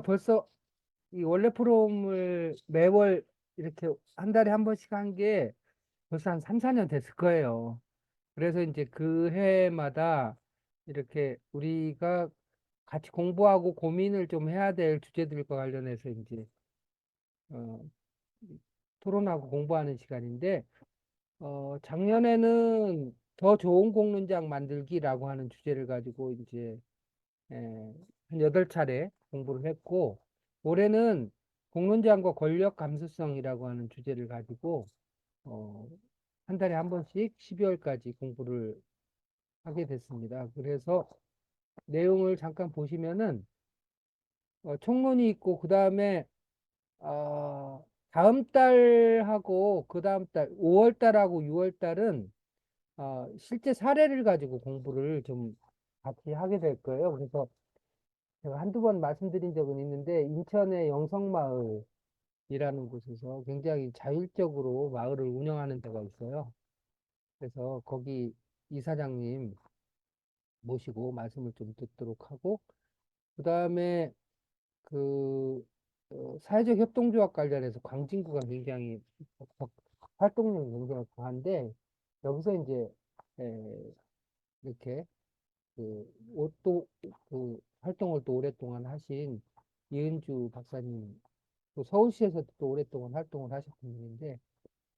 우리가 벌써 이 원래 프롬을 매월 이렇게 한 달에 한 번씩 한 게 벌써 한 3, 4년 됐을 거예요. 그래서 이제 그 해마다 이렇게 우리가 같이 공부하고 고민을 좀 해야 될 주제들과 관련해서 이제 어, 토론하고 공부하는 시간인데 작년에는 더 좋은 공론장 만들기라고 하는 주제를 가지고 이제 에, 한 8차례 공부를 했고 올해는 공론장과 권력 감수성이라고 하는 주제를 가지고 어, 한 달에 한 번씩 12월까지 공부를 하게 됐습니다. 그래서 내용을 잠깐 보시면은 총론이 있고 그 다음에 다음 달하고 그 다음 달 5월 달하고 6월 달은 실제 사례를 가지고 공부를 좀 같이 하게 될 거예요. 그래서 제가 한두 번 말씀드린 적은 있는데 인천의 영성마을이라는 곳에서 굉장히 자율적으로 마을을 운영하는 데가 있어요. 그래서 거기 이사장님 모시고 말씀을 좀 듣도록 하고 그 다음에 그 사회적 협동조합 관련해서 광진구가 굉장히 활동력이 굉장히 강한데 여기서 이제 에, 이렇게 또 그 활동을 또 오랫동안 하신 이은주 박사님 또 서울시에서도 또 오랫동안 활동을 하셨던 분인데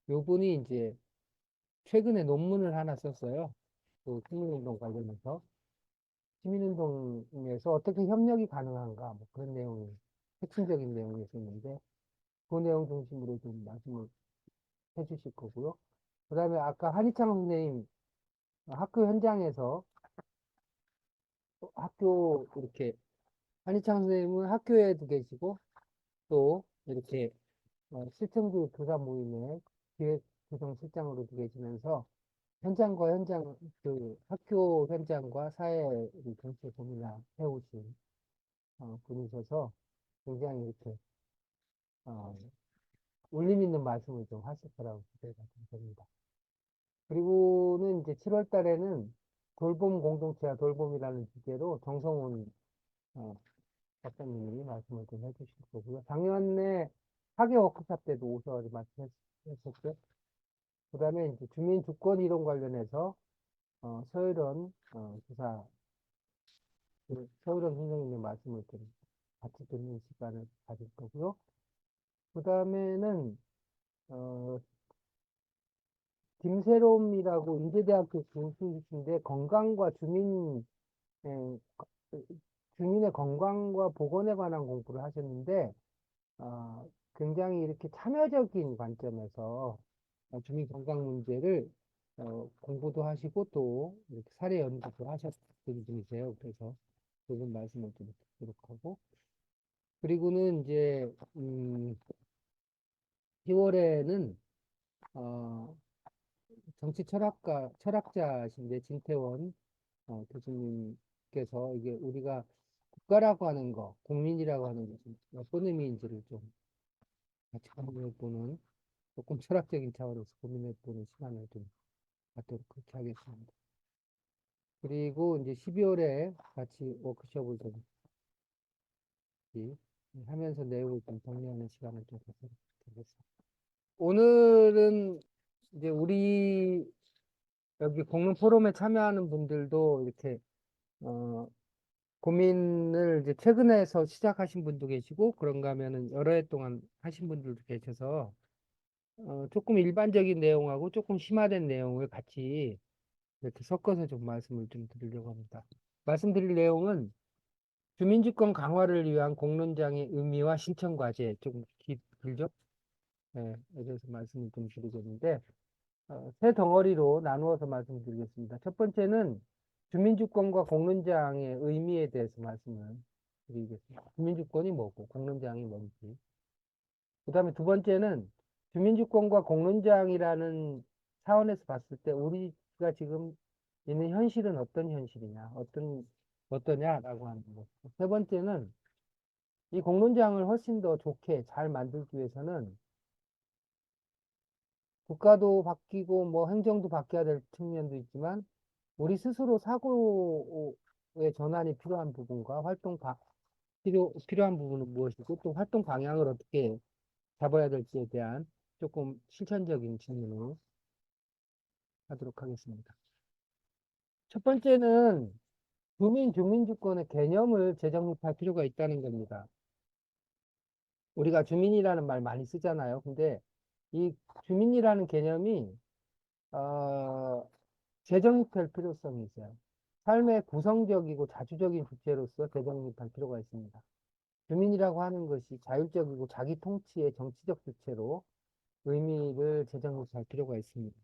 요분이 이제 최근에 논문을 하나 썼어요. 그 시민운동 관련해서 시민운동에서 어떻게 협력이 가능한가 뭐 그런 내용이 핵심적인 내용이 있었는데 그 내용 중심으로 좀 말씀을 해주실 거고요. 그 다음에 아까 한희창 선생님 학교 현장에서 학교 이렇게 한희창 선생님은 학교에도 계시고 또 이렇게 실천교육 교사 모임의 기획 구성 실장으로도 계시면서 현장과 현장 그 학교 현장과 사회를 동시에 고민을 해오신 분이셔서 굉장히 이렇게 어, 울림 있는 말씀을 좀 하실 거라고 기대가 됩니다. 그리고는 이제 7월 달에는 돌봄 공동체와 돌봄이라는 주제로 정성훈 어, 박사님이 말씀을 좀 해주실 거고요. 작년에 학예 워크숍 때도 오셔서 말씀하셨고요. 그 다음에 이제 주민 주권 이론 관련해서 서유런 주사, 서유런 선생님의 말씀을 좀 같이 듣는 시간을 가질 거고요. 그 다음에는 어, 김세롬이라고 인제대학교 교수이신데 건강과 에, 주민의 건강과 보건에 관한 공부를 하셨는데 굉장히 이렇게 참여적인 관점에서 주민 건강 문제를 공부도 하시고 또 이렇게 사례 연구도 하셨던 분이세요. 그래서 그분 말씀을 좀 듣도록 하고 그리고는 이제 10월에는 어, 정치 철학자신데 진태원 교수님께서 이게 우리가 국가라고 하는 거, 국민이라고 하는 것이 어떤 의미인지를 좀 같이 고민해보는 조금 철학적인 차원에서 고민해보는 시간을 좀 갖도록 그렇게 하겠습니다. 그리고 이제 12월에 같이 워크숍을 좀 같이 하면서 내용을 좀 정리하는 시간을 좀 갖도록 하겠습니다. 오늘은 이제 우리 여기 공론 포럼에 참여하는 분들도 이렇게 어, 고민을 이제 최근에서 시작하신 분도 계시고 그런가 하면은 여러 해 동안 하신 분들도 계셔서 조금 일반적인 내용하고 조금 심화된 내용을 같이 이렇게 섞어서 좀 말씀을 좀 드리려고 합니다. 말씀드릴 내용은 주민주권 강화를 위한 공론장의 의미와 실천 과제 좀 길죠? 네, 그래서 말씀을 좀 드리겠는데 세 덩어리로 나누어서 말씀드리겠습니다. 첫 번째는 주민주권과 공론장의 의미에 대해서 말씀을 드리겠습니다. 주민주권이 뭐고 공론장이 뭔지. 그 다음에 두 번째는 주민주권과 공론장이라는 차원에서 봤을 때 우리가 지금 있는 현실은 어떤 현실이냐, 어떠냐라고 하는 거. 세 번째는 이 공론장을 훨씬 더 좋게 잘 만들기 위해서는 국가도 바뀌고 뭐 행정도 바뀌어야 될 측면도 있지만 우리 스스로 사고의 전환이 필요한 부분과 필요한 부분은 무엇이고 또 활동 방향을 어떻게 잡아야 될지에 대한 조금 실천적인 질문을 하도록 하겠습니다. 첫 번째는 주민주권의 개념을 재정립할 필요가 있다는 겁니다. 우리가 주민이라는 말 많이 쓰잖아요. 근데 이 주민이라는 개념이 재정립할 필요성이 있어요. 삶의 구성적이고 자주적인 주체로서 재정립할 필요가 있습니다. 주민이라고 하는 것이 자율적이고 자기 통치의 정치적 주체로 의미를 재정립할 필요가 있습니다.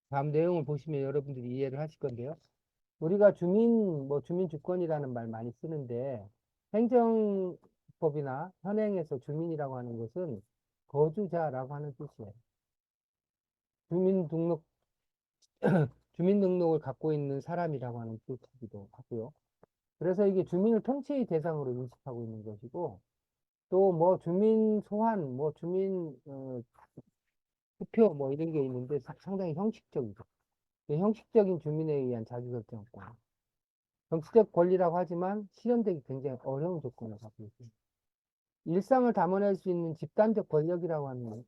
다음 내용을 보시면 여러분들이 이해를 하실 건데요. 우리가 주민주권이라는 말 많이 쓰는데 행정법이나 현행에서 주민이라고 하는 것은 거주자라고 하는 뜻이에요. 주민등록, 주민등록을 갖고 있는 사람이라고 하는 뜻이기도 하고요. 그래서 이게 주민을 통치의 대상으로 인식하고 있는 것이고, 또 뭐 주민 소환, 뭐 주민 투표 뭐 이런 게 있는데 상당히 형식적이죠. 형식적인 주민에 의한 자기결정권. 정치적 권리라고 하지만 실현되기 굉장히 어려운 조건을 갖고 있습니다. 일상을 담아낼 수 있는 집단적 권력이라고 하는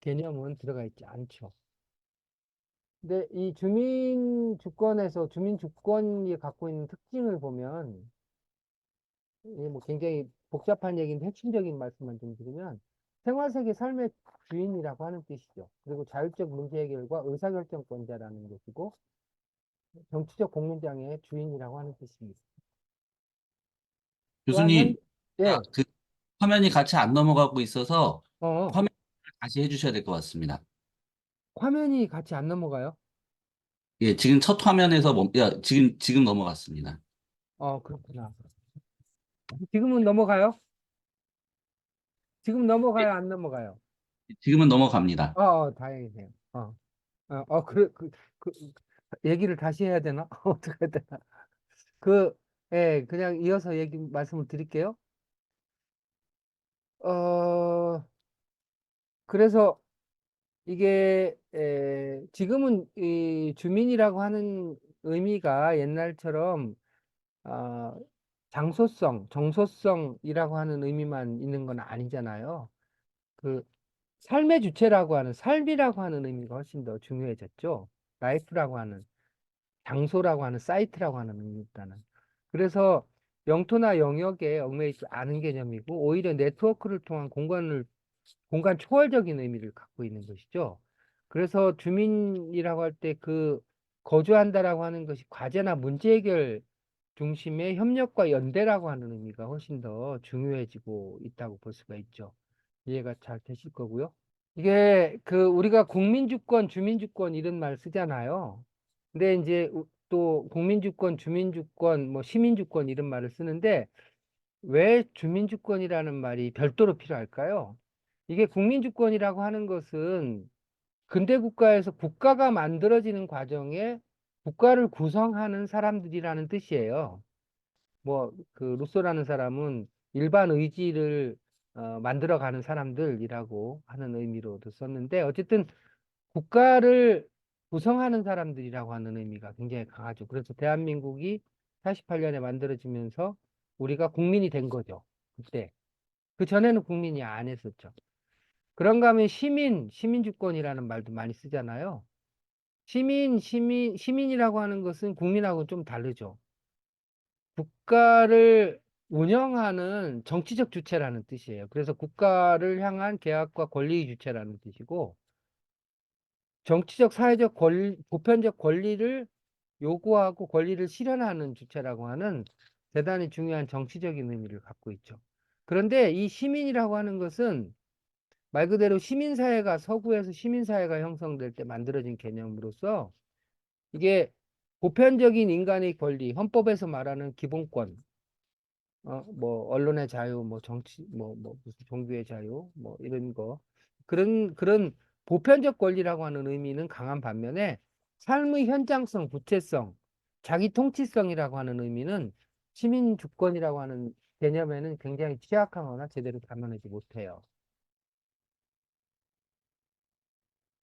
개념은 들어가 있지 않죠. 근데 이 주민주권에서 주민주권이 갖고 있는 특징을 보면 이게 뭐 굉장히 복잡한 얘기인데 핵심적인 말씀만 좀 드리면 생활세계 삶의 주인이라고 하는 뜻이죠. 그리고 자율적 문제 해결과 의사결정권자라는 것이고 정치적 공론장의 주인이라고 하는 뜻입니다. 또한 교수님, 예, 그 화면이 같이 안 넘어가고 있어서 어, 화면 다시 해주셔야 될 것 같습니다. 화면이 같이 안 넘어가요? 예, 지금 첫 화면에서 지금 넘어갔습니다. 그렇구나. 지금은 넘어가요? 지금 예, 넘어가요? 안 넘어가요? 지금은 넘어갑니다. 다행이네요. 그, 얘기를 다시 해야 되나? 어떻게 해야 되나? 그, 그냥 이어서 말씀을 드릴게요. 어, 그래서 이게, 지금은 이 주민이라고 하는 의미가 옛날처럼, 어, 정소성이라고 하는 의미만 있는 건 아니잖아요. 그, 삶의 주체라고 하는, 삶이라고 하는 의미가 훨씬 더 중요해졌죠. 라이프라고 하는. 장소라고 하는 사이트라고 하는 의미보다는. 그래서 영토나 영역에 얽매이지 않은 개념이고 오히려 네트워크를 통한 공간 초월적인 의미를 갖고 있는 것이죠. 그래서 주민이라고 할 때 그 거주한다라고 하는 것이 과제나 문제 해결 중심의 협력과 연대라고 하는 의미가 훨씬 더 중요해지고 있다고 볼 수가 있죠. 이해가 잘 되실 거고요. 이게 우리가 국민주권, 주민주권 이런 말 쓰잖아요. 근데 이제 또 국민주권, 주민주권, 뭐 시민주권 이런 말을 쓰는데 왜 주민주권이라는 말이 별도로 필요할까요? 이게 국민주권이라고 하는 것은 근대 국가에서 국가가 만들어지는 과정에 국가를 구성하는 사람들이라는 뜻이에요. 뭐 루소라는 사람은 일반 의지를 만들어가는 사람들이라고 하는 의미로도 썼는데 어쨌든 국가를 구성하는 사람들이라고 하는 의미가 굉장히 강하죠. 그래서 대한민국이 48년에 만들어지면서 우리가 국민이 된 거죠. 그때. 그 전에는 국민이 안 했었죠. 그런가 하면 시민주권이라는 말도 많이 쓰잖아요. 시민이라고 하는 것은 국민하고 좀 다르죠. 국가를 운영하는 정치적 주체라는 뜻이에요. 그래서 국가를 향한 계약과 권리의 주체라는 뜻이고, 정치적, 사회적 보편적 권리를 요구하고 권리를 실현하는 주체라고 하는 대단히 중요한 정치적인 의미를 갖고 있죠. 그런데 이 시민이라고 하는 것은 말 그대로 서구에서 시민사회가 형성될 때 만들어진 개념으로서 이게 보편적인 인간의 권리, 헌법에서 말하는 기본권, 뭐, 언론의 자유, 뭐, 무슨 종교의 자유, 뭐, 이런 거. 그런 보편적 권리라고 하는 의미는 강한 반면에 삶의 현장성, 구체성, 자기 통치성이라고 하는 의미는 시민 주권이라고 하는 개념에는 굉장히 취약하거나 제대로 담아내지 못해요.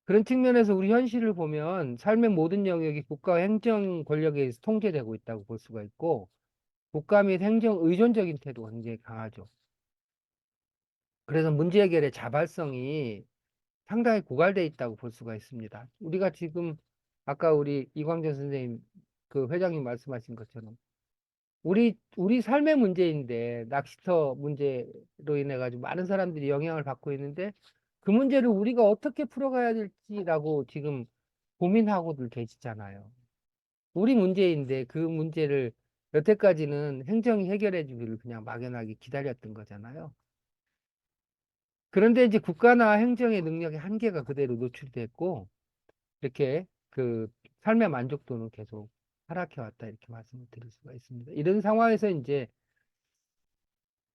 그런 측면에서 우리 현실을 보면 삶의 모든 영역이 국가와 행정 권력에 의해서 통제되고 있다고 볼 수가 있고, 국가 및 행정 의존적인 태도가 굉장히 강하죠. 그래서 문제 해결의 자발성이 상당히 고갈돼 있다고 볼 수가 있습니다. 우리가 지금 아까 우리 이광재 선생님 그 회장님 말씀하신 것처럼 우리 삶의 문제인데 낚시터 문제로 인해 가지고 많은 사람들이 영향을 받고 있는데 그 문제를 우리가 어떻게 풀어가야 될지라고 지금 고민하고들 계시잖아요. 우리 문제인데 그 문제를 여태까지는 행정이 해결해 주기를 그냥 막연하게 기다렸던 거잖아요. 그런데 이제 국가나 행정의 능력의 한계가 그대로 노출됐고 이렇게 그 삶의 만족도는 계속 하락해 왔다 이렇게 말씀을 드릴 수가 있습니다. 이런 상황에서 이제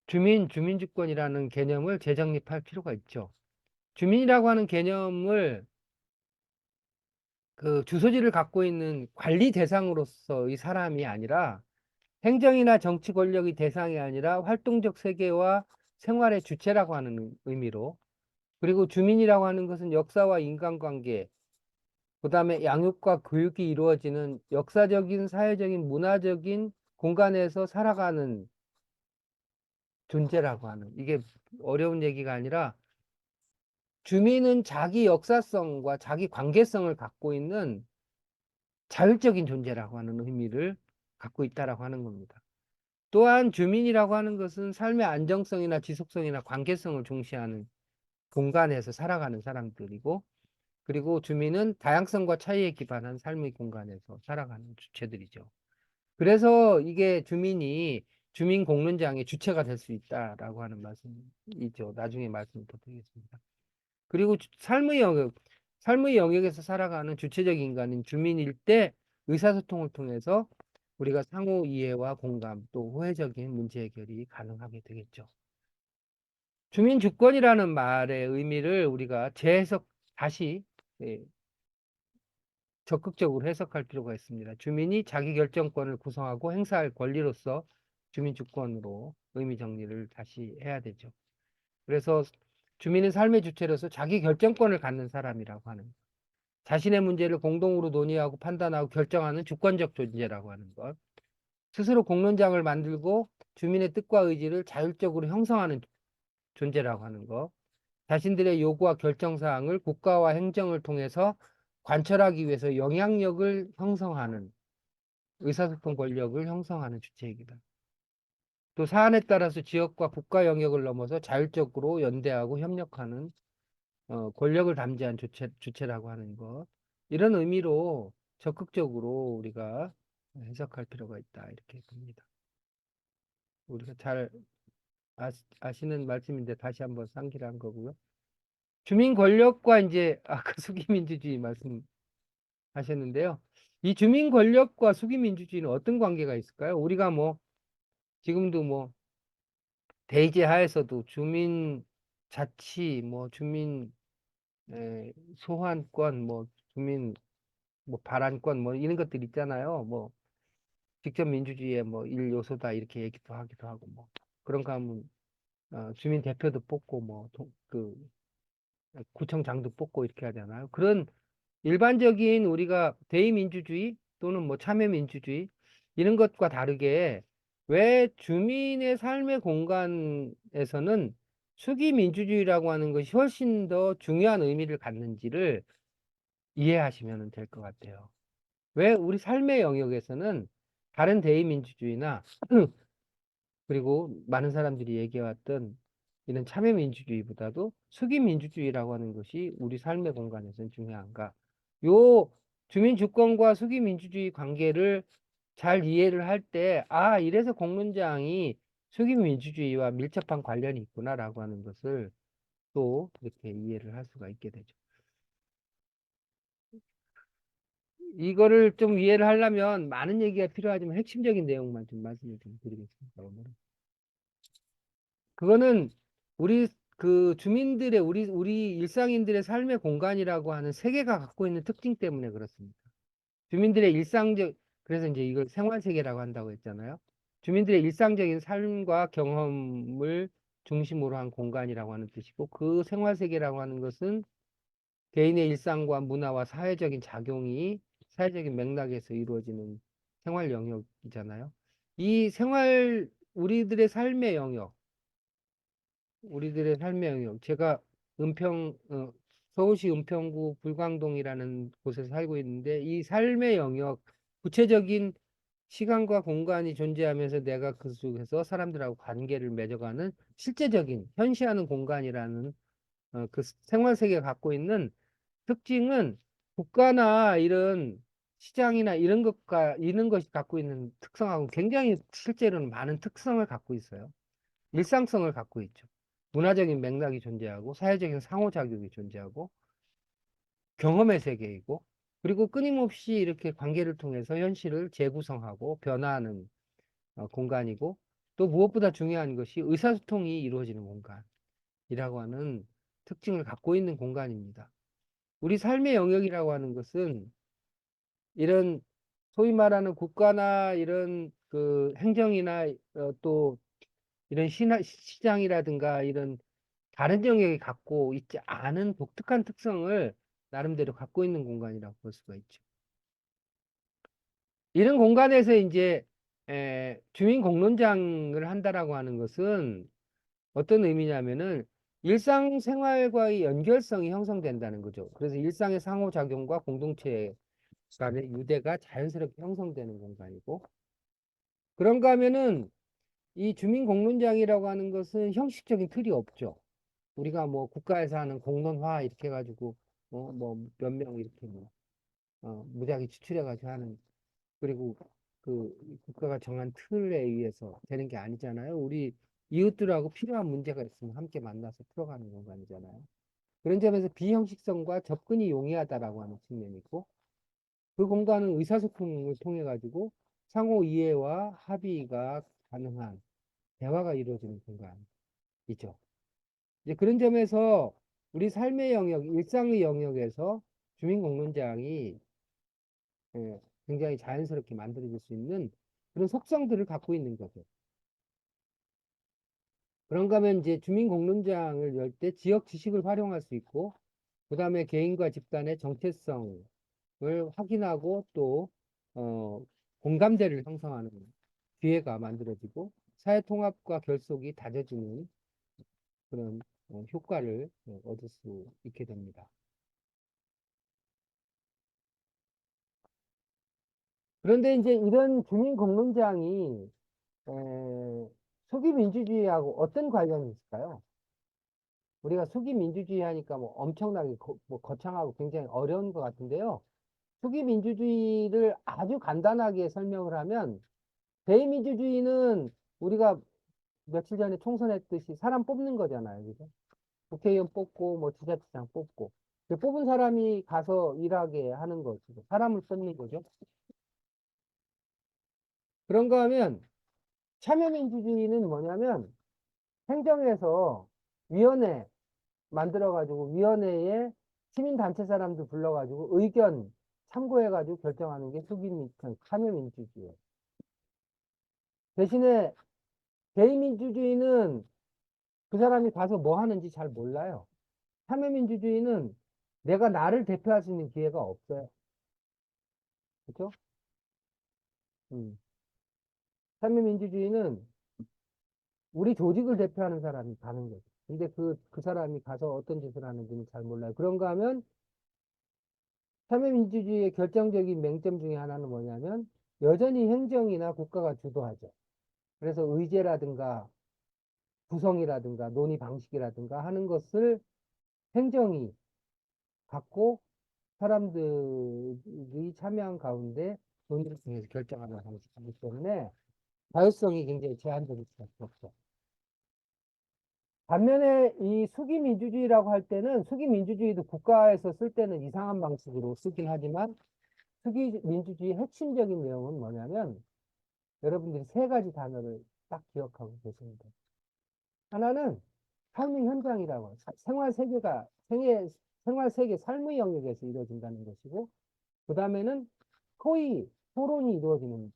주민주권이라는 개념을 재정립할 필요가 있죠. 주민이라고 하는 개념을 그 주소지를 갖고 있는 관리 대상으로서의 사람이 아니라 행정이나 정치 권력의 대상이 아니라 활동적 세계와 생활의 주체라고 하는 의미로 그리고 주민이라고 하는 것은 역사와 인간관계 그다음에 양육과 교육이 이루어지는 역사적인 사회적인 문화적인 공간에서 살아가는 존재라고 하는 이게 어려운 얘기가 아니라 주민은 자기 역사성과 자기 관계성을 갖고 있는 자율적인 존재라고 하는 의미를 갖고 있다라고 하는 겁니다. 또한 주민이라고 하는 것은 삶의 안정성이나 지속성이나 관계성을 중시하는 공간에서 살아가는 사람들이고 그리고 주민은 다양성과 차이에 기반한 삶의 공간에서 살아가는 주체들이죠. 그래서 이게 주민이 주민 공론장의 주체가 될 수 있다라고 하는 말씀이죠. 나중에 말씀을 더 드리겠습니다. 그리고 삶의 영역에서 살아가는 주체적 인간인 주민일 때 의사소통을 통해서 우리가 상호 이해와 공감 또 호혜적인 문제 해결이 가능하게 되겠죠. 주민 주권이라는 말의 의미를 우리가 다시 예, 적극적으로 해석할 필요가 있습니다. 주민이 자기 결정권을 구성하고 행사할 권리로서 주민 주권으로 의미 정리를 다시 해야 되죠. 그래서 주민은 삶의 주체로서 자기 결정권을 갖는 사람이라고 하는 자신의 문제를 공동으로 논의하고 판단하고 결정하는 주권적 존재라고 하는 것. 스스로 공론장을 만들고 주민의 뜻과 의지를 자율적으로 형성하는 존재라고 하는 것. 자신들의 요구와 결정사항을 국가와 행정을 통해서 관철하기 위해서 영향력을 형성하는 의사소통 권력을 형성하는 주체이기다. 또 사안에 따라서 지역과 국가 영역을 넘어서 자율적으로 연대하고 협력하는 권력을 담지한 주체라고 하는 것. 이런 의미로 적극적으로 우리가 해석할 필요가 있다. 이렇게 봅니다. 우리가 잘 아시는 말씀인데 다시 한번 상기를 한 거고요. 주민 권력과 이제 아까 수기민주주의 말씀하셨는데요. 이 주민 권력과 수기민주주의는 어떤 관계가 있을까요? 우리가 뭐 지금도 뭐 대의제 하에서도 주민 자치, 뭐 주민 소환권, 뭐 주민 뭐 발안권 뭐 이런 것들 있잖아요. 뭐 직접 민주주의의 뭐 일요소다 이렇게 얘기도 하기도 하고 뭐 그런가 하면 주민 대표도 뽑고 뭐 그 구청장도 뽑고 이렇게 하잖아요. 그런 일반적인 우리가 대의민주주의 또는 뭐 참여민주주의 이런 것과 다르게 왜 주민의 삶의 공간에서는 수기민주주의라고 하는 것이 훨씬 더 중요한 의미를 갖는지를 이해하시면 될 것 같아요. 왜 우리 삶의 영역에서는 다른 대의민주주의나 그리고 많은 사람들이 얘기해왔던 이런 참여민주주의보다도 수기민주주의라고 하는 것이 우리 삶의 공간에서는 중요한가? 요 주민주권과 수기민주주의 관계를 잘 이해를 할 때, 아, 이래서 공론장이 수기민주주의와 밀접한 관련이 있구나라고 하는 것을 또 이렇게 이해를 할 수가 있게 되죠. 이거를 좀 이해를 하려면 많은 얘기가 필요하지만 핵심적인 내용만 좀 말씀을 좀 드리겠습니다. 오늘은. 그거는 우리 그 주민들의 우리 일상인들의 삶의 공간이라고 하는 세계가 갖고 있는 특징 때문에 그렇습니다. 주민들의 그래서 이제 이걸 생활 세계라고 한다고 했잖아요. 주민들의 일상적인 삶과 경험을 중심으로 한 공간이라고 하는 뜻이고 그 생활 세계라고 하는 것은 개인의 일상과 문화와 사회적인 작용이 사회적인 맥락에서 이루어지는 생활 영역이잖아요. 이 우리들의 삶의 영역, 제가 서울시 은평구 불광동이라는 곳에서 살고 있는데, 이 삶의 영역, 구체적인 시간과 공간이 존재하면서 내가 그 속에서 사람들하고 관계를 맺어가는 실제적인 현시하는 공간이라는 그 생활 세계가 갖고 있는 특징은, 국가나 이런 시장이나 이런 것이 갖고 있는 특성하고 굉장히 실제로는 많은 특성을 갖고 있어요. 일상성을 갖고 있죠. 문화적인 맥락이 존재하고, 사회적인 상호작용이 존재하고, 경험의 세계이고, 그리고 끊임없이 이렇게 관계를 통해서 현실을 재구성하고 변화하는 공간이고, 또 무엇보다 중요한 것이 의사소통이 이루어지는 공간이라고 하는 특징을 갖고 있는 공간입니다. 우리 삶의 영역이라고 하는 것은 이런 소위 말하는 국가나 이런 그 행정이나 또 이런 시장이라든가 이런 다른 영역이 갖고 있지 않은 독특한 특성을 나름대로 갖고 있는 공간이라고 볼 수가 있죠. 이런 공간에서 이제 주민 공론장을 한다라고 하는 것은 어떤 의미냐면은 일상생활과의 연결성이 형성된다는 거죠. 그래서 일상의 상호작용과 공동체 간의 유대가 자연스럽게 형성되는 공간이고, 그런가 하면은 이 주민 공론장이라고 하는 것은 형식적인 틀이 없죠. 우리가 뭐 국가에서 하는 공론화 이렇게 해가지고 뭐 몇 명 이렇게 뭐 무작위 추출해가지고 하는, 그리고 그 국가가 정한 틀에 의해서 되는 게 아니잖아요. 우리 이웃들하고 필요한 문제가 있으면 함께 만나서 풀어가는 공간이잖아요. 그런 점에서 비형식성과 접근이 용이하다라고 하는 측면이 있고, 그 공간은 의사소통을 통해 가지고 상호 이해와 합의가 가능한 대화가 이루어지는 공간이죠. 이제 그런 점에서 우리 삶의 영역, 일상의 영역에서 주민공론장이 굉장히 자연스럽게 만들어질 수 있는 그런 속성들을 갖고 있는 거죠. 그런가 하면 이제 주민공론장을 열 때 지역 지식을 활용할 수 있고, 그 다음에 개인과 집단의 정체성을 확인하고 또 공감대를 형성하는 기회가 만들어지고, 사회 통합과 결속이 다져지는 그런 효과를 얻을 수 있게 됩니다. 그런데 이제 이런 주민공론장이 수기민주주의하고 어떤 관련이 있을까요? 우리가 수기민주주의 하니까 뭐 엄청나게 뭐 거창하고 굉장히 어려운 것 같은데요. 수기민주주의를 아주 간단하게 설명을 하면, 대의민주주의는 우리가 며칠 전에 총선했듯이 사람 뽑는 거잖아요. 그죠? 국회의원 뽑고 뭐 지자체장 뽑고, 그 뽑은 사람이 가서 일하게 하는 거죠. 사람을 뽑는 거죠. 그런가 하면 참여민주주의는 뭐냐면, 행정에서 위원회 만들어가지고 위원회에 시민단체 사람들 불러가지고 의견 참고해가지고 결정하는 게 참여민주주의예요. 대신에 대의민주주의는 그 사람이 가서 뭐 하는지 잘 몰라요. 참여민주주의는 내가 나를 대표할 수 있는 기회가 없어요. 그렇죠? 음. 참여민주주의는 우리 조직을 대표하는 사람이 가는 거죠. 근데 그 사람이 가서 어떤 짓을 하는지는 잘 몰라요. 그런가 하면 참여민주주의의 결정적인 맹점 중에 하나는 뭐냐면, 여전히 행정이나 국가가 주도하죠. 그래서 의제라든가 구성이라든가 논의 방식이라든가 하는 것을 행정이 갖고 사람들이 참여한 가운데 논의를 통해서 결정하는 방식이기 때문에 자율성이 굉장히 제한적일 수밖에 없죠. 반면에 이 수기민주주의라고 할 때는, 수기민주주의도 국가에서 쓸 때는 이상한 방식으로 쓰긴 하지만, 수기민주주의의 핵심적인 내용은 뭐냐면, 여러분들이 세 가지 단어를 딱 기억하고 계시면 돼요. 하나는 삶의 현장이라고, 생활 세계, 삶의 영역에서 이루어진다는 것이고, 그 다음에는 토론이 이루어지는,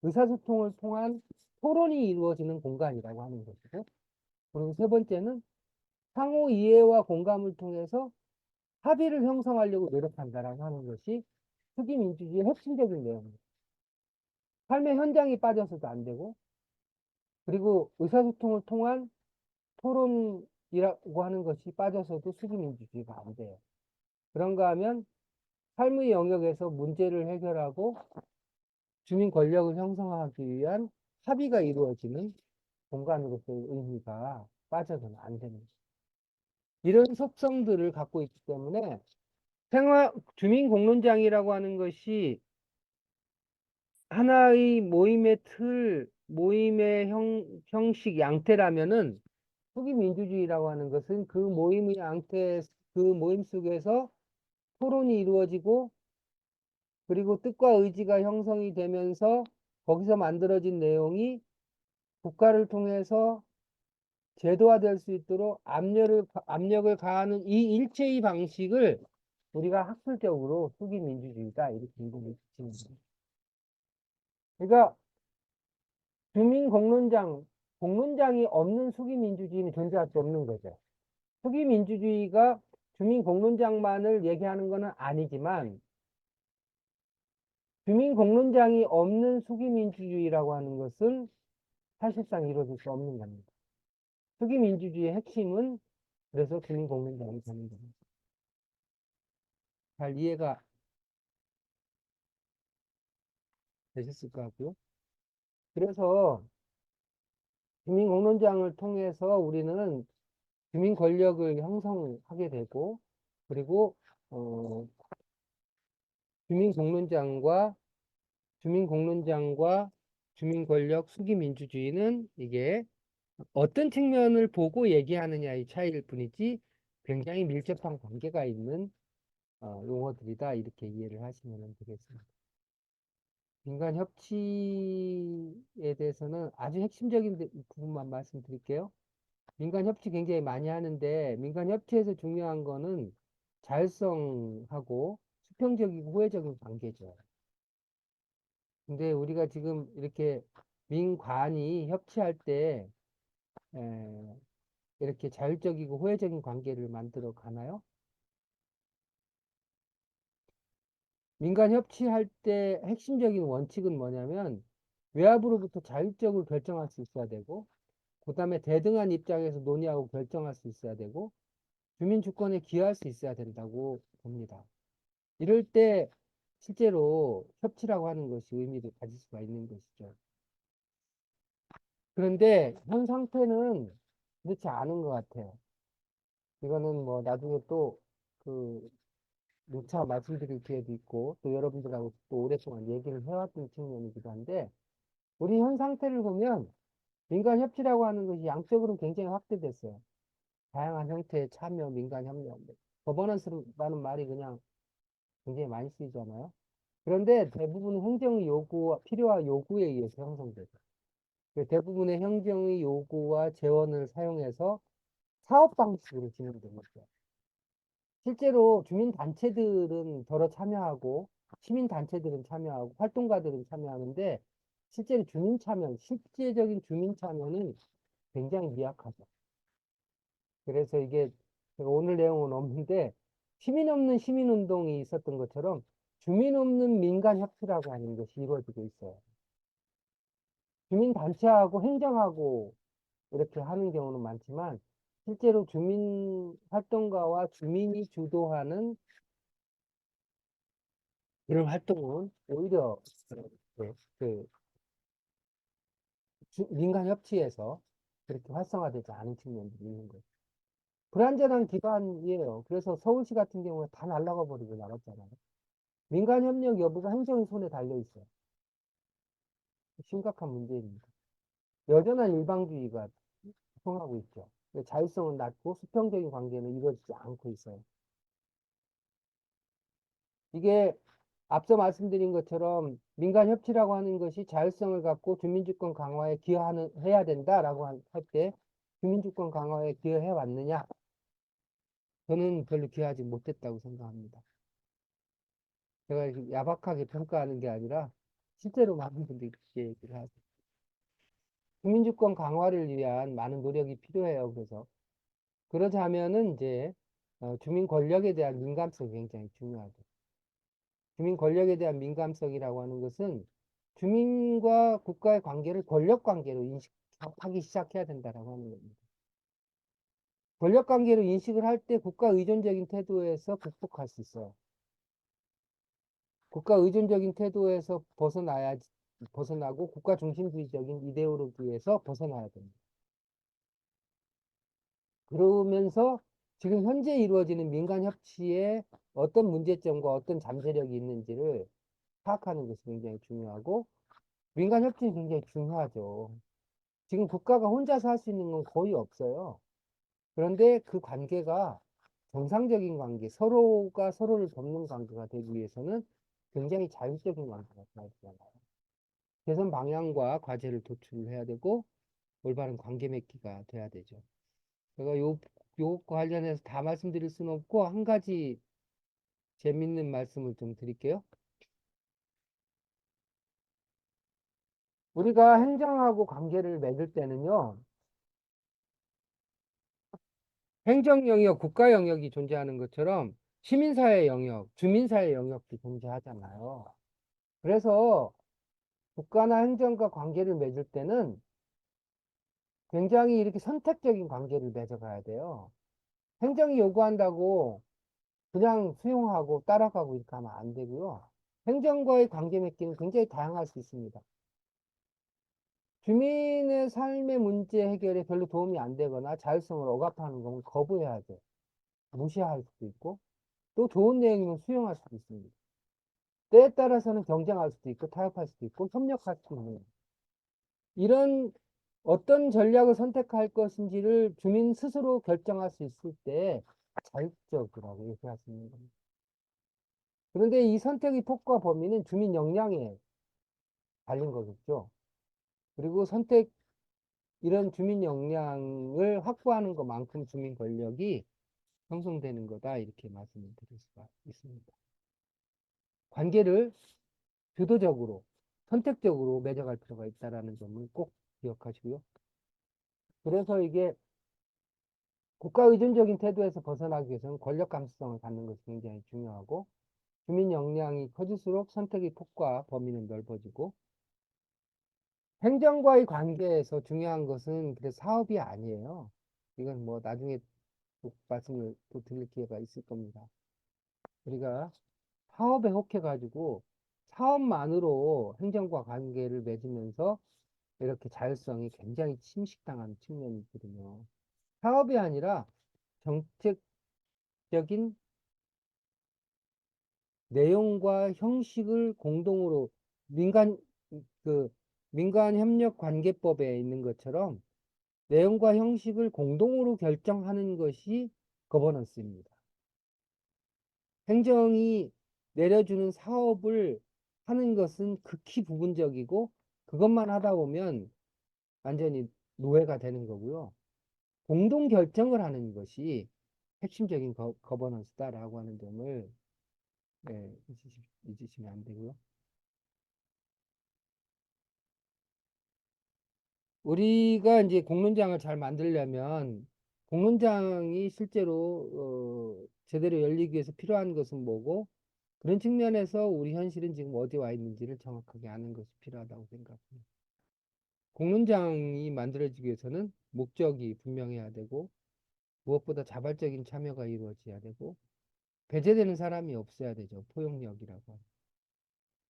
의사소통을 통한 토론이 이루어지는 공간이라고 하는 것이고, 그리고 세 번째는 상호 이해와 공감을 통해서 합의를 형성하려고 노력한다라고 하는 것이 수기민주주의의 핵심적인 내용입니다. 삶의 현장이 빠져서도 안 되고, 그리고 의사소통을 통한 토론이라고 하는 것이 빠져서도 수기민주주의가 안 돼요. 그런가 하면 삶의 영역에서 문제를 해결하고 주민 권력을 형성하기 위한 합의가 이루어지는 공간으로서의 의미가 빠져서는 안 되는 거죠. 이런 속성들을 갖고 있기 때문에 주민공론장이라고 하는 것이 하나의 모임의 틀, 모임의 형식, 양태라면은 후기민주주의라고 하는 것은 그 모임의 양태, 그 모임 속에서 토론이 이루어지고 그리고 뜻과 의지가 형성이 되면서 거기서 만들어진 내용이 국가를 통해서 제도화될 수 있도록 압력을 가하는 이 일체의 방식을 우리가 학술적으로 후기민주주의다 이렇게 이름을 붙이는 거예요. 그러니까 공론장이 없는 수기민주주의는 존재할 수 없는 거죠. 수기민주주의가 주민공론장만을 얘기하는 것은 아니지만 주민공론장이 없는 수기민주주의라고 하는 것은 사실상 이루어질 수 없는 겁니다. 수기민주주의의 핵심은 그래서 주민공론장이 되는 겁니다. 잘 이해가 되셨을 것 같고요. 그래서 주민공론장을 통해서 우리는 주민 권력을 형성하게 되고 그리고 어, 주민공론장과 주민공론장과 주민권력 수기민주주의는 이게 어떤 측면을 보고 얘기하느냐의 차이일 뿐이지 굉장히 밀접한 관계가 있는 용어들이다 이렇게 이해를 하시면 되겠습니다. 민간 협치에 대해서는 아주 핵심적인 부분만 말씀드릴게요. 민간 협치 굉장히 많이 하는데 민간 협치에서 중요한 거는 자율성하고 수평적이고 호혜적인 관계죠. 근데 우리가 지금 이렇게 민관이 협치할 때 이렇게 자율적이고 호혜적인 관계를 만들어 가나요? 민간 협치할 때 핵심적인 원칙은 뭐냐면 외압으로부터 자율적으로 결정할 수 있어야 되고 그 다음에 대등한 입장에서 논의하고 결정할 수 있어야 되고 주민 주권에 기여할 수 있어야 된다고 봅니다. 이럴 때 실제로 협치라고 하는 것이 의미를 가질 수가 있는 것이죠. 그런데 현 상태는 그렇지 않은 것 같아요. 이거는 뭐 나중에 또그 누차 말씀드릴 기회도 있고 또 여러분들하고 또 오랫동안 얘기를 해왔던 측면이기도 한데 우리 현 상태를 보면 민간 협치라고 하는 것이 양적으로 굉장히 확대됐어요. 다양한 형태의 참여, 민간 협력, 거버넌스라는 말이 그냥 굉장히 많이 쓰이잖아요. 그런데 대부분 행정의 요구와 필요와 요구에 의해서 형성되죠. 대부분의 행정의 요구와 재원을 사용해서 사업 방식으로 진행된 거죠. 실제로 주민단체들은 더러 참여하고 시민단체들은 참여하고 활동가들은 참여하는데 실제로 실제적인 주민 참여는 굉장히 미약하죠. 그래서 이게 제가 오늘 내용은 없는데 시민 없는 시민운동이 있었던 것처럼 주민 없는 민간협치라고 하는 것이 이루어지고 있어요. 주민단체하고 행정하고 이렇게 하는 경우는 많지만 실제로 주민 활동가와 주민이 주도하는 이런 활동은 오히려 그 민간 협치에서 그렇게 활성화되지 않은 측면들이 있는 거죠. 불완전한 기반이에요. 그래서 서울시 같은 경우에 다 날라가 버리고 나갔잖아요. 민간 협력 여부가 행정의 손에 달려 있어요. 심각한 문제입니다. 여전한 일방주의가 통하고 있죠. 자율성은 낮고 수평적인 관계는 이루어지지 않고 있어요. 이게 앞서 말씀드린 것처럼 민간 협치라고 하는 것이 자율성을 갖고 주민주권 강화에 해야 된다라고 할 때 주민주권 강화에 기여해 왔느냐? 저는 별로 기여하지 못했다고 생각합니다. 제가 이렇게 야박하게 평가하는 게 아니라 실제로 많은 분들이 그렇게 얘기를 하죠. 주민주권 강화를 위한 많은 노력이 필요해요. 그래서 그러자면은 이제 주민 권력에 대한 민감성이 굉장히 중요하죠. 주민 권력에 대한 민감성이라고 하는 것은 주민과 국가의 관계를 권력 관계로 인식하기 시작해야 된다라고 하는 겁니다. 권력 관계로 인식을 할 때 국가 의존적인 태도에서 극복할 수 있어요. 국가 의존적인 태도에서 벗어나고 국가 중심주의적인 이데올로기에서 벗어나야 됩니다. 그러면서 지금 현재 이루어지는 민간 협치에 어떤 문제점과 어떤 잠재력이 있는지를 파악하는 것이 굉장히 중요하고, 민간 협치는 굉장히 중요하죠. 지금 국가가 혼자서 할 수 있는 건 거의 없어요. 그런데 그 관계가 정상적인 관계, 서로가 서로를 돕는 관계가 되기 위해서는 굉장히 자율적인 관계가 돼야 되잖아요. 개선 방향과 과제를 도출해야 되고 올바른 관계 맺기가 돼야 되죠. 제가 요 관련해서 다 말씀드릴 수는 없고 한 가지 재밌는 말씀을 좀 드릴게요. 우리가 행정하고 관계를 맺을 때는요, 행정 영역, 국가 영역이 존재하는 것처럼 시민사회 영역, 주민사회 영역도 존재하잖아요. 그래서 국가나 행정과 관계를 맺을 때는 굉장히 이렇게 선택적인 관계를 맺어가야 돼요. 행정이 요구한다고 그냥 수용하고 따라가고 이렇게 하면 안 되고요. 행정과의 관계 맺기는 굉장히 다양할 수 있습니다. 주민의 삶의 문제 해결에 별로 도움이 안 되거나 자율성을 억압하는 건 거부해야죠. 무시할 수도 있고, 또 좋은 내용이면 수용할 수도 있습니다. 때에 따라서는 경쟁할 수도 있고, 타협할 수도 있고, 협력할 수도 있는. 이런 어떤 전략을 선택할 것인지를 주민 스스로 결정할 수 있을 때 자율적이라고 얘기할 수 있는 겁니다. 그런데 이 선택의 폭과 범위는 주민 역량에 달린 거겠죠. 그리고 이런 주민 역량을 확보하는 것만큼 주민 권력이 형성되는 거다. 이렇게 말씀을 드릴 수가 있습니다. 관계를 주도적으로, 선택적으로 맺어갈 필요가 있다는 점을 꼭 기억하시고요. 그래서 이게 국가 의존적인 태도에서 벗어나기 위해서는 권력 감수성을 갖는 것이 굉장히 중요하고, 주민 역량이 커질수록 선택의 폭과 범위는 넓어지고, 행정과의 관계에서 중요한 것은 그래서 사업이 아니에요. 이건 뭐 나중에 또 말씀을 또 드릴 기회가 있을 겁니다. 우리가 사업에 혹해가지고 사업만으로 행정과 관계를 맺으면서 이렇게 자율성이 굉장히 침식당하는 측면이 있거든요. 사업이 아니라 정책적인 내용과 형식을 공동으로 민간 그 민간협력관계법에 있는 것처럼 내용과 형식을 공동으로 결정하는 것이 거버넌스입니다. 행정이 내려주는 사업을 하는 것은 극히 부분적이고 그것만 하다 보면 완전히 노예가 되는 거고요. 공동 결정을 하는 것이 핵심적인 거버넌스다라고 하는 점을 잊으시면 안 되고요. 우리가 이제 공론장을 잘 만들려면 공론장이 실제로 제대로 열리기 위해서 필요한 것은 뭐고 그런 측면에서 우리 현실은 지금 어디 와 있는지를 정확하게 아는 것이 필요하다고 생각합니다. 공론장이 만들어지기 위해서는 목적이 분명해야 되고 무엇보다 자발적인 참여가 이루어져야 되고 배제되는 사람이 없어야 되죠. 포용력이라고.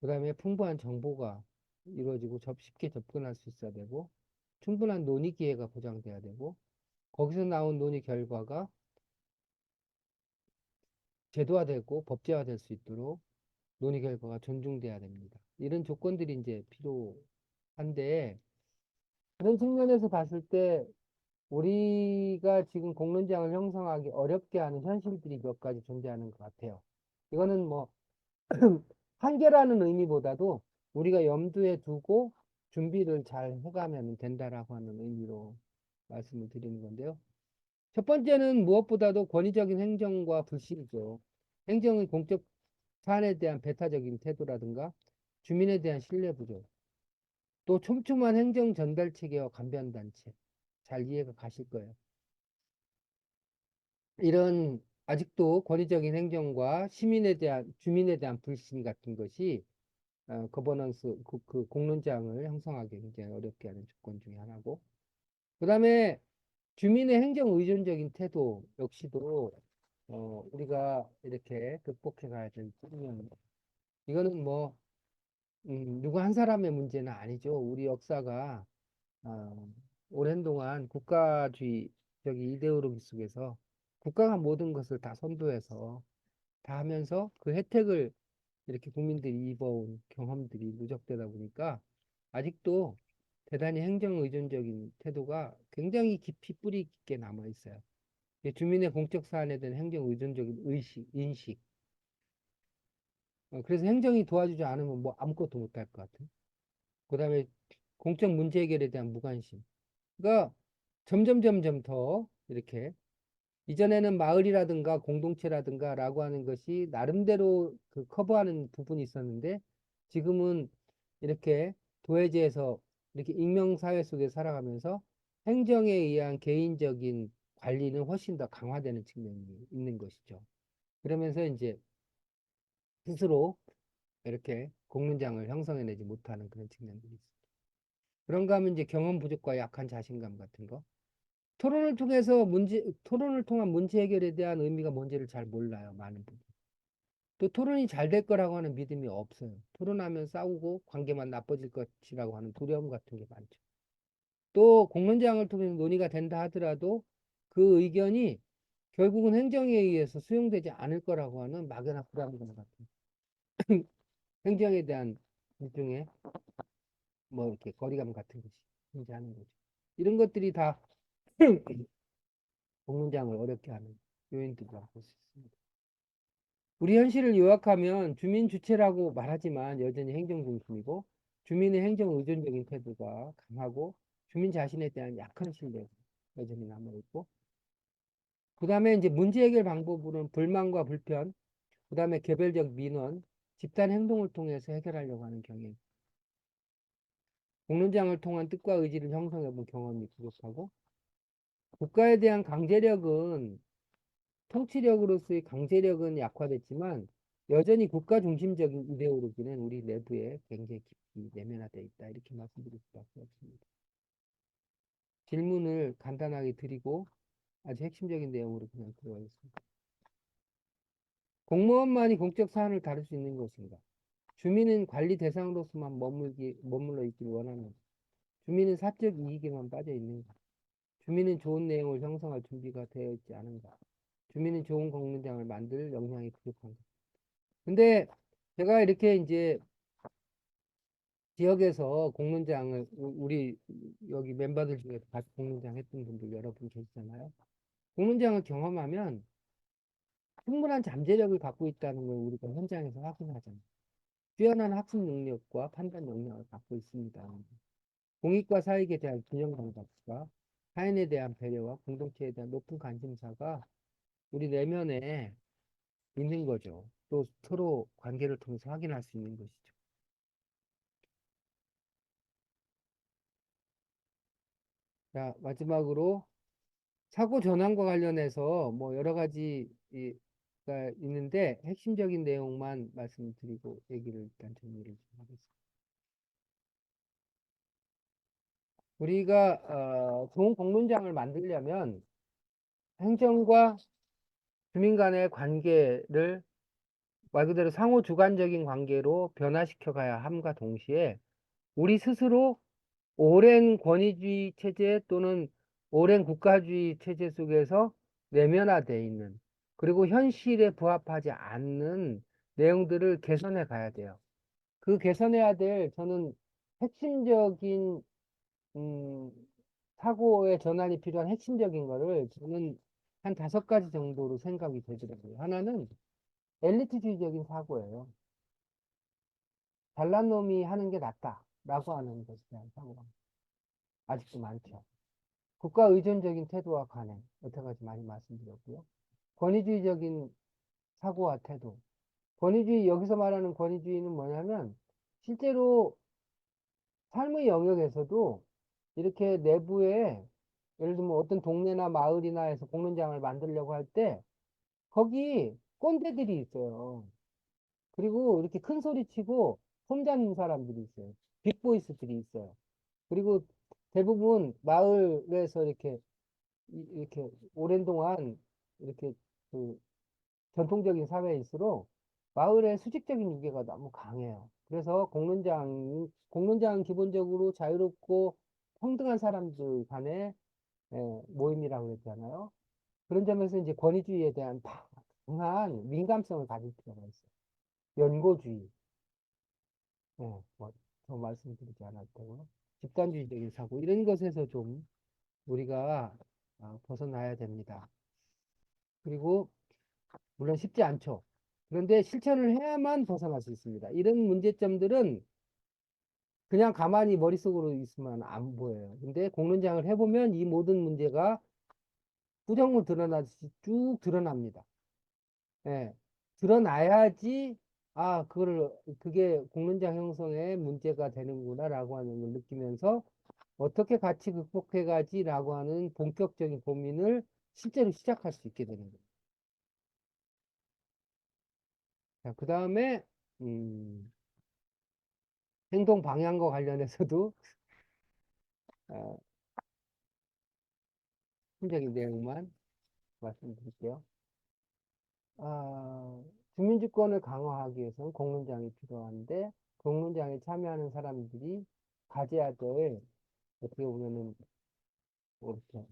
그다음에 풍부한 정보가 이루어지고 쉽게 접근할 수 있어야 되고 충분한 논의 기회가 보장돼야 되고 거기서 나온 논의 결과가 제도화되고 법제화될 수 있도록 논의 결과가 존중돼야 됩니다. 이런 조건들이 이제 필요한데 그런 측면에서 봤을 때 우리가 지금 공론장을 형성하기 어렵게 하는 현실들이 몇 가지 존재하는 것 같아요. 이거는 뭐 한계라는 의미보다도 우리가 염두에 두고 준비를 잘 해가면 된다라고 하는 의미로 말씀을 드리는 건데요. 첫 번째는 무엇보다도 권위적인 행정과 불신이죠. 행정의 공적 사안에 대한 배타적인 태도라든가 주민에 대한 신뢰 부족, 또 촘촘한 행정 전달 체계와 간변 단체. 잘 이해가 가실 거예요. 이런 아직도 권위적인 행정과 주민에 대한 불신 같은 것이 거버넌스 그 공론장을 형성하기 굉장히 어렵게 하는 조건 중에 하나고, 그다음에 주민의 행정 의존적인 태도 역시도 우리가 이렇게 극복해 가야 될 측면. 이거는 뭐 누구 한 사람의 문제는 아니죠. 우리 역사가 어, 오랜 동안 국가주의적인 이데올로기 속에서 국가가 모든 것을 다 선도해서 다 하면서 그 혜택을 이렇게 국민들이 입어온 경험들이 누적되다 보니까 아직도 대단히 행정 의존적인 태도가 굉장히 깊이 뿌리 깊게 남아 있어요. 주민의 공적 사안에 대한 행정 의존적인 의식, 인식. 그래서 행정이 도와주지 않으면 뭐 아무것도 못할 것 같아요. 그다음에 공적 문제 해결에 대한 무관심. 그러니까 점점 더 이렇게 이전에는 마을이라든가 공동체라든가라고 하는 것이 나름대로 그 커버하는 부분이 있었는데 지금은 이렇게 도해지에서 이렇게 익명사회 속에 살아가면서 행정에 의한 개인적인 관리는 훨씬 더 강화되는 측면이 있는 것이죠. 그러면서 이제 스스로 이렇게 공론장을 형성해내지 못하는 그런 측면들이 있습니다. 그런가 하면 이제 경험 부족과 약한 자신감 같은 거. 토론을 통한 문제 해결에 대한 의미가 뭔지를 잘 몰라요, 많은 분들. 또 토론이 잘 될 거라고 하는 믿음이 없어요. 토론하면 싸우고 관계만 나빠질 것이라고 하는 두려움 같은 게 많죠. 또 공론장을 통해서 논의가 된다 하더라도 그 의견이 결국은 행정에 의해서 수용되지 않을 거라고 하는 막연한 불안감 같은 행정에 대한 일종의 뭐 이렇게 거리감 같은 것이 존재하는 거죠. 이런 것들이 다 공론장을 어렵게 하는 요인들이라고 볼 수 있습니다. 우리 현실을 요약하면 주민 주체라고 말하지만 여전히 행정 중심이고 주민의 행정 의존적인 태도가 강하고 주민 자신에 대한 약한 신뢰가 여전히 남아있고 그 다음에 이제 문제 해결 방법으로는 불만과 불편, 그 다음에 개별적 민원, 집단 행동을 통해서 해결하려고 하는 경향. 공론장을 통한 뜻과 의지를 형성해본 경험이 부족하고 국가에 대한 강제력은 통치력으로서의 강제력은 약화됐지만 여전히 국가 중심적인 이데올로기는 우리 내부에 굉장히 깊이 내면화되어 있다. 이렇게 말씀드릴 수밖에 없습니다. 질문을 간단하게 드리고 아주 핵심적인 내용으로 그냥 들어가겠습니다. 공무원만이 공적 사안을 다룰 수 있는 것인가? 주민은 관리 대상으로서만 머물러 있기를 원하는가? 주민은 사적 이익에만 빠져 있는가? 주민은 좋은 내용을 형성할 준비가 되어 있지 않은가? 주민은 좋은 공론장을 만들 역량이 부족한가? 근데 제가 이렇게 이제 지역에서 공론장을 우리 여기 멤버들 중에 같이 공론장 했던 분들 여러분 계시잖아요. 공론장을 경험하면 충분한 잠재력을 갖고 있다는 걸 우리가 현장에서 확인하잖아요. 뛰어난 학습 능력과 판단 능력을 갖고 있습니다. 공익과 사익에 대한 균형 감각과 타인에 대한 배려와 공동체에 대한 높은 관심사가 우리 내면에 있는 거죠. 또 서로 관계를 통해서 확인할 수 있는 것이죠. 자, 마지막으로 사고 전환과 관련해서 뭐 여러 가지가 있는데 핵심적인 내용만 말씀드리고 얘기를 일단 정리를 좀 하겠습니다. 우리가 좋은 공론장을 만들려면 행정과 주민 간의 관계를 말 그대로 상호 주관적인 관계로 변화시켜 가야 함과 동시에 우리 스스로 오랜 권위주의 체제 또는 오랜 국가주의 체제 속에서 내면화되어 있는 그리고 현실에 부합하지 않는 내용들을 개선해 가야 돼요. 그 개선해야 될 저는 핵심적인 음, 사고의 전환이 필요한 핵심적인 거를 저는 한 5가지 정도로 생각이 되더라고요. 하나는 엘리트주의적인 사고예요. 잘난 놈이 하는 게 낫다라고 하는 것에 대한 사고가 아직도 많죠. 국가 의존적인 태도와 관행, 여태까지 많이 말씀드렸고요. 권위주의적인 사고와 태도. 여기서 말하는 권위주의는 뭐냐면, 실제로 삶의 영역에서도 이렇게 내부에, 예를 들면 어떤 동네나 마을이나 해서 공론장을 만들려고 할 때, 거기 꼰대들이 있어요. 그리고 이렇게 큰 소리 치고 손잡는 사람들이 있어요. 빅보이스들이 있어요. 그리고 대부분 마을에서 이렇게 오랜 동안 이렇게 그 전통적인 사회일수록 마을의 수직적인 유계가 너무 강해요. 그래서 공론장은 기본적으로 자유롭고 평등한 사람들 간의 모임이라고 했잖아요. 그런 점에서 이제 권위주의에 대한 강한 민감성을 가질 필요가 있어요. 연고주의, 더 말씀드리지 않았다고요. 집단주의적인 사고, 이런 것에서 좀 우리가 벗어나야 됩니다. 그리고 물론 쉽지 않죠. 그런데 실천을 해야만 벗어날 수 있습니다. 이런 문제점들은 그냥 가만히 머릿속으로 있으면 안 보여요. 근데 공론장을 해보면 이 모든 문제가 부정물 드러나듯이 쭉 드러납니다. 예. 드러나야지, 그게 공론장 형성의 문제가 되는구나라고 하는 걸 느끼면서 어떻게 같이 극복해 가지라고 하는 본격적인 고민을 실제로 시작할 수 있게 되는 거예요. 자, 그 다음에, 음, 행동 방향과 관련해서도, 어, 핵심적인 내용만 말씀드릴게요. 아, 주민주권을 강화하기 위해서는 공론장이 필요한데, 공론장에 참여하는 사람들이 가져야 될, 어떻게 보면은, 뭐 이렇게,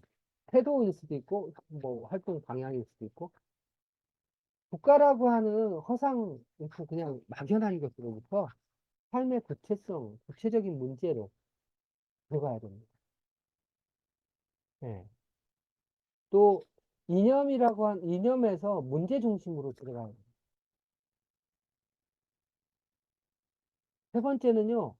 태도일 수도 있고, 뭐, 활동 방향일 수도 있고, 국가라고 하는 이렇게 그냥 막연한 것으로부터 삶의 구체성, 구체적인 문제로 들어가야 됩니다. 예. 또, 이념에서 문제 중심으로 들어가야 됩니다. 세 번째는요,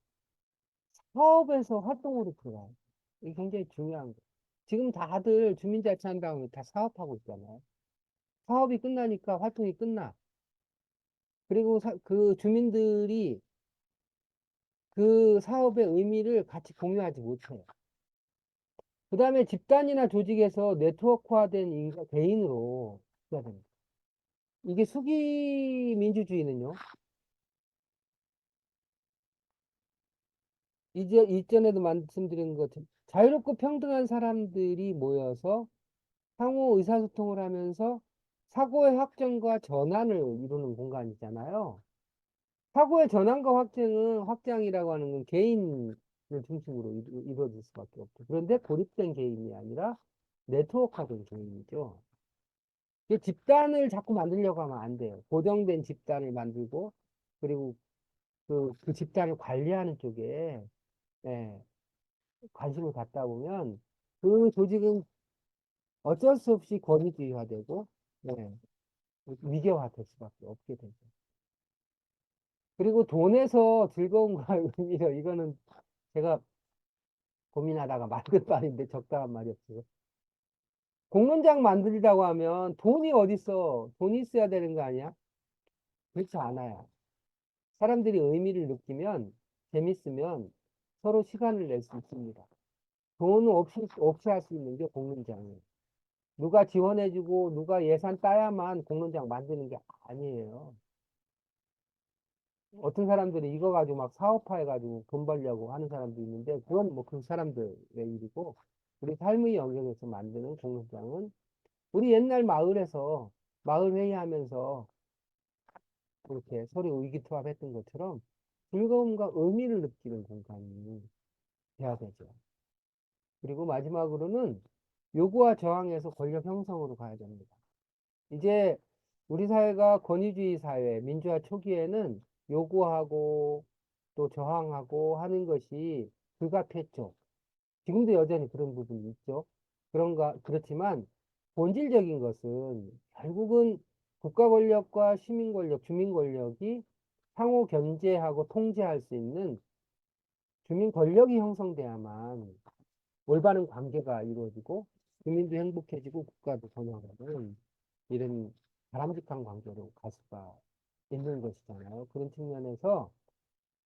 사업에서 활동으로 들어가요. 이게 굉장히 중요한 거예요. 지금 다들 주민자치한 다음에 다 사업하고 있잖아요. 사업이 끝나니까 활동이 끝나. 그리고 그 주민들이 그 사업의 의미를 같이 공유하지 못해요. 그 다음에 집단이나 조직에서 네트워크화된 개인으로 해야 됩니다. 이게 수기 민주주의는요, 이전에도 말씀드린 것처럼 자유롭고 평등한 사람들이 모여서 상호 의사소통을 하면서 사고의 확정과 전환을 이루는 공간이잖아요. 사고의 전환과 확장이라고 하는 건 개인을 중심으로 이루어질 수밖에 없죠. 그런데 고립된 개인이 아니라 네트워크화된 개인이죠. 이 집단을 자꾸 만들려고 하면 안 돼요. 고정된 집단을 만들고, 그리고 그 집단을 관리하는 쪽에, 예, 관심을 갖다 보면 그 조직은 어쩔 수 없이 권위주의화되고, 예, 위계화될 수밖에 없게 되죠. 그리고 돈에서 즐거움과 의미를, 이거는 제가 고민하다가 만든 말인데 적당한 말이 없어요. 공론장 만들자고 하면 돈이 어딨어? 돈이 있어야 되는 거 아니야? 그렇지 않아요. 사람들이 의미를 느끼면, 재밌으면 서로 시간을 낼 수 있습니다. 돈 없이 할 수 있는 게 공론장이에요. 누가 지원해주고 누가 예산 따야만 공론장 만드는 게 아니에요. 어떤 사람들이 이거 가지고 막 사업화해가지고 돈 벌려고 하는 사람도 있는데, 그건 뭐 그 사람들의 일이고, 우리 삶의 영역에서 만드는 공론장은 우리 옛날 마을에서 마을 회의하면서 그렇게 서로 의기투합했던 것처럼 즐거움과 의미를 느끼는 공간이 돼야 되죠. 그리고 마지막으로는 요구와 저항에서 권력 형성으로 가야 됩니다. 이제 우리 사회가 권위주의 사회, 민주화 초기에는 요구하고 또 저항하고 하는 것이 불가피했죠. 지금도 여전히 그런 부분이 있죠. 그렇지만 본질적인 것은 결국은 국가 권력과 시민 권력, 주민 권력이 상호 견제하고 통제할 수 있는 주민 권력이 형성돼야만 올바른 관계가 이루어지고 주민도 행복해지고 국가도 번영하는 이런 바람직한 관계로 갈 수가 있는 것이잖아요. 그런 측면에서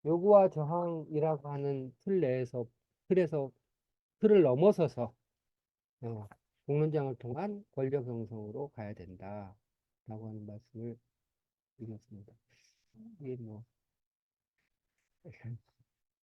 요구와 저항이라고 하는 틀에서 틀을 넘어서서 공론장을 통한 권력 형성으로 가야 된다라고 하는 말씀을 드렸습니다. 이게 뭐